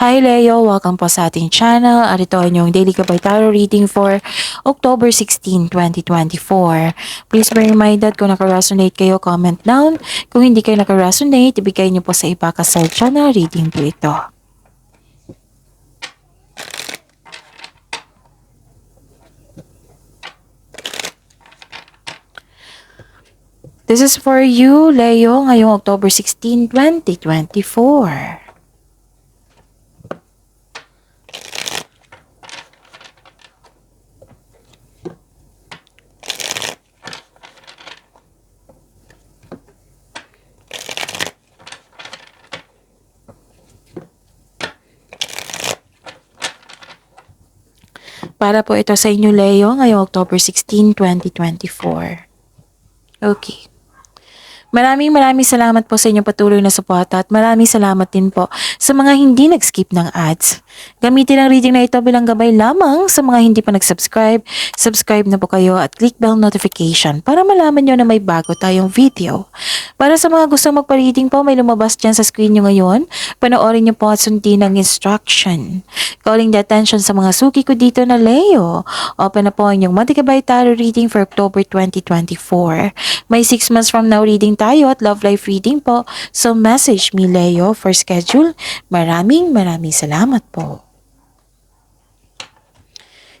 Hi Leo! Welcome po sa ating channel at ito ay inyong daily Gabay Tarot reading for October 16, 2024. Please bear in mind that kung naka-resonate kayo, comment down. Kung hindi kayo naka-resonate, ibigay niyo po sa iba kasal channel reading po ito. This is for you, Leo, ngayong October 16, 2024. Para po ito sa inyo, Leo, ngayong October 16, 2024. Okay. Maraming salamat po sa inyong patuloy na suporta at maraming salamat din po sa mga hindi nag-skip ng ads. Gamitin ang reading na ito bilang gabay lamang sa mga hindi pa nag-subscribe. Subscribe na po kayo at click bell notification para malaman nyo na may bago tayong video. Para sa mga gusto magpa-reading po, may lumabas dyan sa screen nyo ngayon. Panoorin nyo po at sundin ang instruction. Calling the attention sa mga suki ko dito na Leo. Open na po ang inyong Monthly Gabay Tarot reading for October 2024. May 6 months from now reading tayo at love life reading po. So message me Leo for schedule. Maraming salamat po.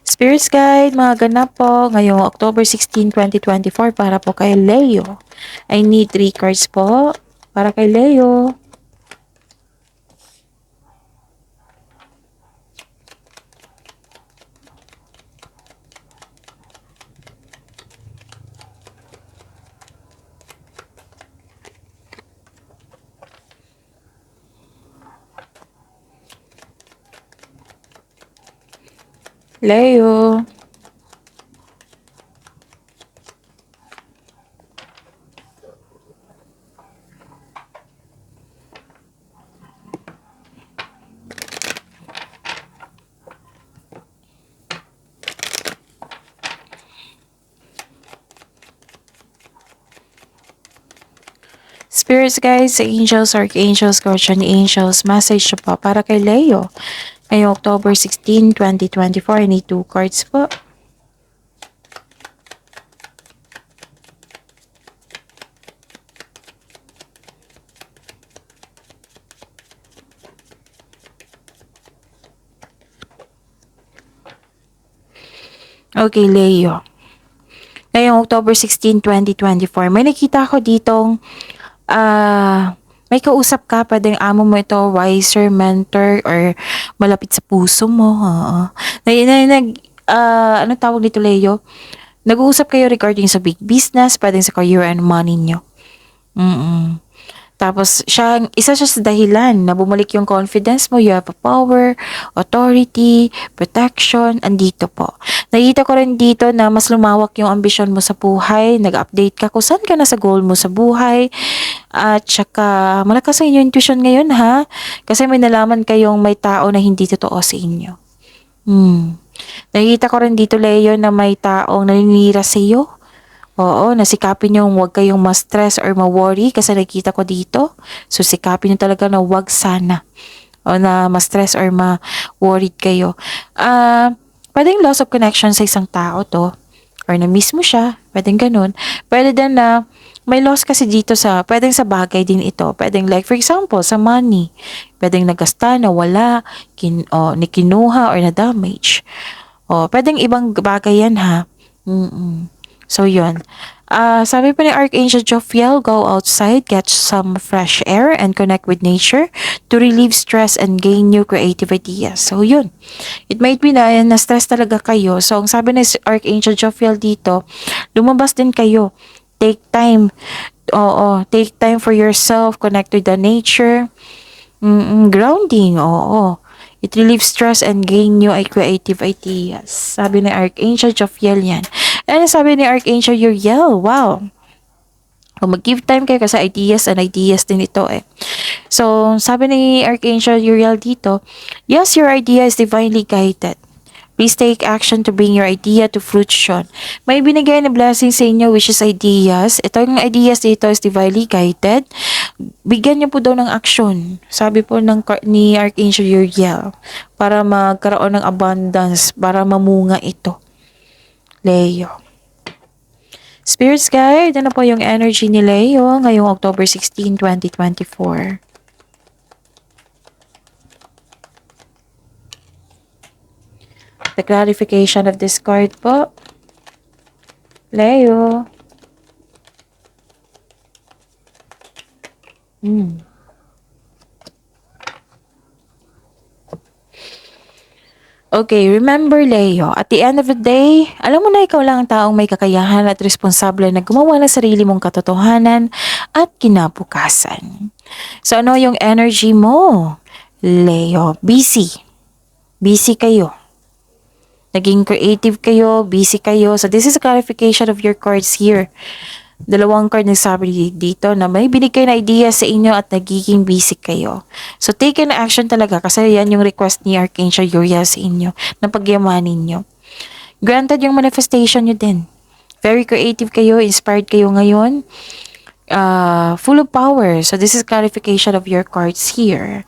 Spirits Guide, mga ganap po ngayong October 16, 2024 para po kay Leo. I need 3 cards po para kay Leo. Leo. Spirits guys, angels, archangels, guardian angels, message po para kay Leo. Ngayong October 16, 2024, I need 2 cards po. Okay, Leo. Ngayong October 16, 2024, may nakita ko ditong may kausap ka, pwedeng amo mo ito, wiser, mentor, or malapit sa puso mo. Ano tawag dito, Leo? Nag-uusap kayo regarding sa big business, pwedeng sa career and money nyo. Tapos, isa siya sa dahilan na bumalik yung confidence mo. You have a power, authority, protection, andito po. Nakita ko rin dito na mas lumawak yung ambisyon mo sa buhay. Nag-update ka kung saan ka na sa goal mo sa buhay. At saka, malakas ang inyong intuition ngayon, ha? Kasi may nalaman kayong may tao na hindi totoo sa inyo. Nakita ko rin dito, Leo, na may taong naninira sa iyo. Oo, nasikapin nyo huwag kayong ma-stress or ma-worry kasi nakita ko dito. So, sikapin nyo talaga na huwag sana. O na ma-stress or ma-worried kayo. Pwedeng loss of connection sa isang tao to. Or na-miss mo siya. Pwedeng ganun. Pwede din na may loss kasi dito pwedeng sa bagay din ito. Pwedeng like for example, sa money. Pwedeng nagasta, nawala, kinuha or na-damage. Pwedeng ibang bagay yan ha. So, yun. Sabi pa ni Archangel Jophiel, go outside, get some fresh air, and connect with nature to relieve stress and gain new creative ideas. So, yun. It might be na na-stress talaga kayo. So, ang sabi ni Archangel Jophiel dito, lumabas din kayo. Take time. Take time for yourself, connect with the nature. Grounding, It relieves stress and gain new creative ideas. Sabi ni Archangel Jophiel yan. And sabi ni Archangel Uriel, wow. Kung mag-give time kayo kasi ideas din ito eh. So, sabi ni Archangel Uriel dito, yes, your idea is divinely guided. Please take action to bring your idea to fruition. May binigay na blessing sa inyo which is ideas. Ito yung ideas dito is divinely guided. Bigyan niyo po daw ng action. Sabi po ni Archangel Uriel para magkaroon ng abundance, para mamunga ito. Leo. Spirits guide, ano po yung energy ni Leo ngayong October 16, 2024? The clarification of this card po. Leo. Okay, remember Leo, at the end of the day, alam mo na ikaw lang ang taong may kakayahan at responsable na gumawa ng sarili mong katotohanan at kinabukasan. So ano yung energy mo? Leo, busy. Busy kayo. Naging creative kayo, busy kayo. So this is a clarification of your cards here. Dalawang card nagsabi dito na may binigay na idea sa inyo at nagiging busy kayo. So take an action talaga kasi yan yung request ni Archangel Uriel sa inyo na pagyamanin nyo. Granted yung manifestation nyo din. Very creative kayo, inspired kayo ngayon. Full of power. So this is clarification of your cards here.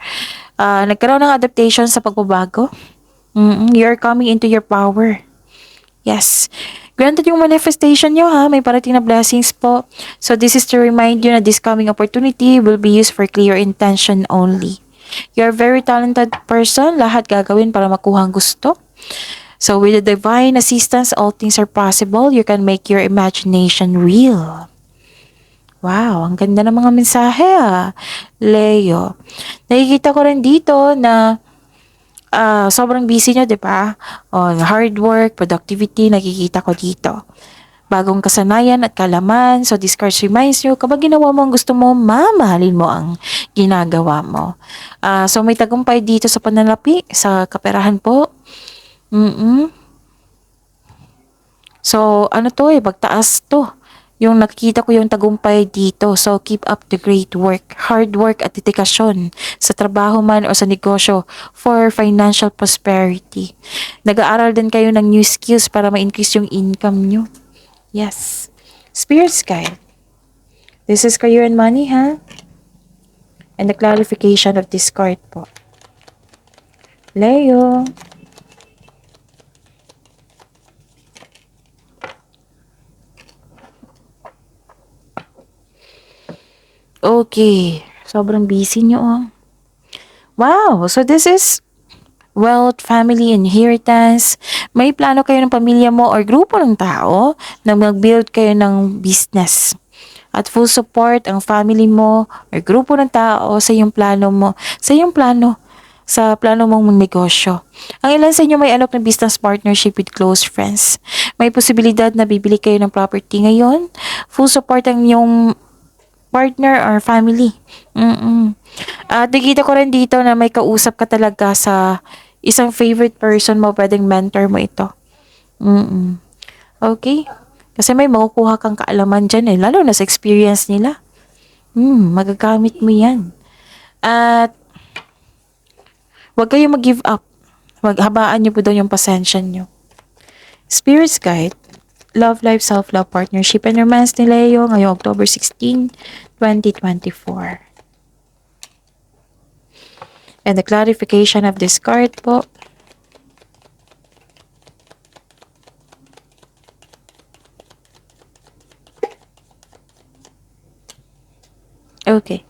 Nagkaroon ng adaptation sa pagbabago. You're coming into your power. Yes. Granted yung manifestation nyo ha, may parating na blessings po. So this is to remind you na this coming opportunity will be used for clear intention only. You're a very talented person, lahat gagawin para makuha ang gusto. So with the divine assistance, all things are possible. You can make your imagination real. Wow, ang ganda ng mga mensahe Leo. Nakikita ko rin dito na sobrang busy nyo, di ba? Hard work, productivity, nakikita ko dito. Bagong kasanayan at kalaman. So, this card reminds you, kapag ginawa mo ang gusto mo, mamahalin mo ang ginagawa mo. So, may tagumpay dito sa pananalapi, sa kaperahan po. So, ano to pagtaas to. Yung nakikita ko yung tagumpay dito. So, keep up the great work. Hard work at dedikasyon sa trabaho man o sa negosyo for financial prosperity. Nag-aaral din kayo ng new skills para ma-increase yung income nyo. Yes. Spirits guide. This is career and money, ha? And the clarification of this card po. Leo. Okay. Sobrang busy nyo, Wow. So this is wealth, family, inheritance. May plano kayo ng pamilya mo or grupo ng tao na mag-build kayo ng business. At full support ang family mo or grupo ng tao sa iyong plano mo. Sa plano mong negosyo. Ang ilan sa inyo may alok na business partnership with close friends. May posibilidad na bibili kayo ng property ngayon. Full support ang inyong partner or family. At nakita ko rin dito na may kausap ka talaga sa isang favorite person mo, pwedeng mentor mo ito. Okay? Kasi may makukuha kang kaalaman dyan lalo na sa experience nila. Magagamit mo yan. At huwag kayong mag-give up. Habaan nyo po daw yung pasensya nyo. Spirits guide. Love Life, Self-Love, Partnership, and Romance ni Leo ngayong October 16, 2024. And the clarification of this card po. Okay.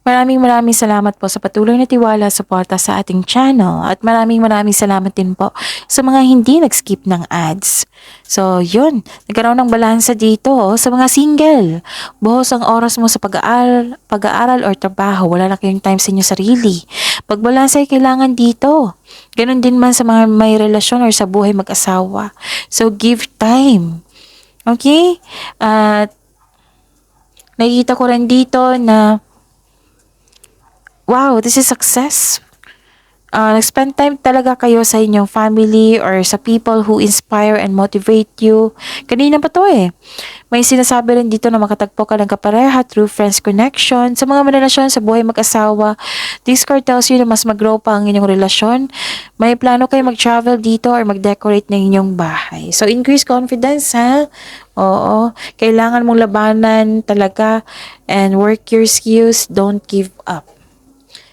Maraming salamat po sa patuloy na tiwala at suporta sa ating channel at maraming salamat din po sa mga hindi nag-skip ng ads. So, yun. Nagkaroon ng balansa dito sa mga single. Buhos ang oras mo sa pag-aaral or trabaho. Wala na kayong time sa inyo sarili. Pagbalansa ay kailangan dito. Ganon din man sa mga may relasyon or sa buhay mag-asawa. So, give time. Okay? At nakikita ko rin dito na wow, this is success. Nag-spend time talaga kayo sa inyong family or sa people who inspire and motivate you. Kanina pa to eh. May sinasabi rin dito na makatagpo ka ng kapareha through friends connection. Sa mga relasyon sa buhay mag-asawa, this card tells you na mas mag-grow pa ang inyong relasyon. May plano kayo mag-travel dito or mag-decorate ng inyong bahay. So, increase confidence, ha? Oo. Kailangan mong labanan talaga and work your skills. Don't give up.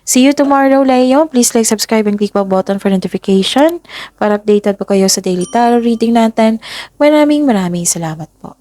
See you tomorrow, Leo. Please like, subscribe, and click the button for notification para updated po kayo sa daily tarot reading natin. Maraming salamat po.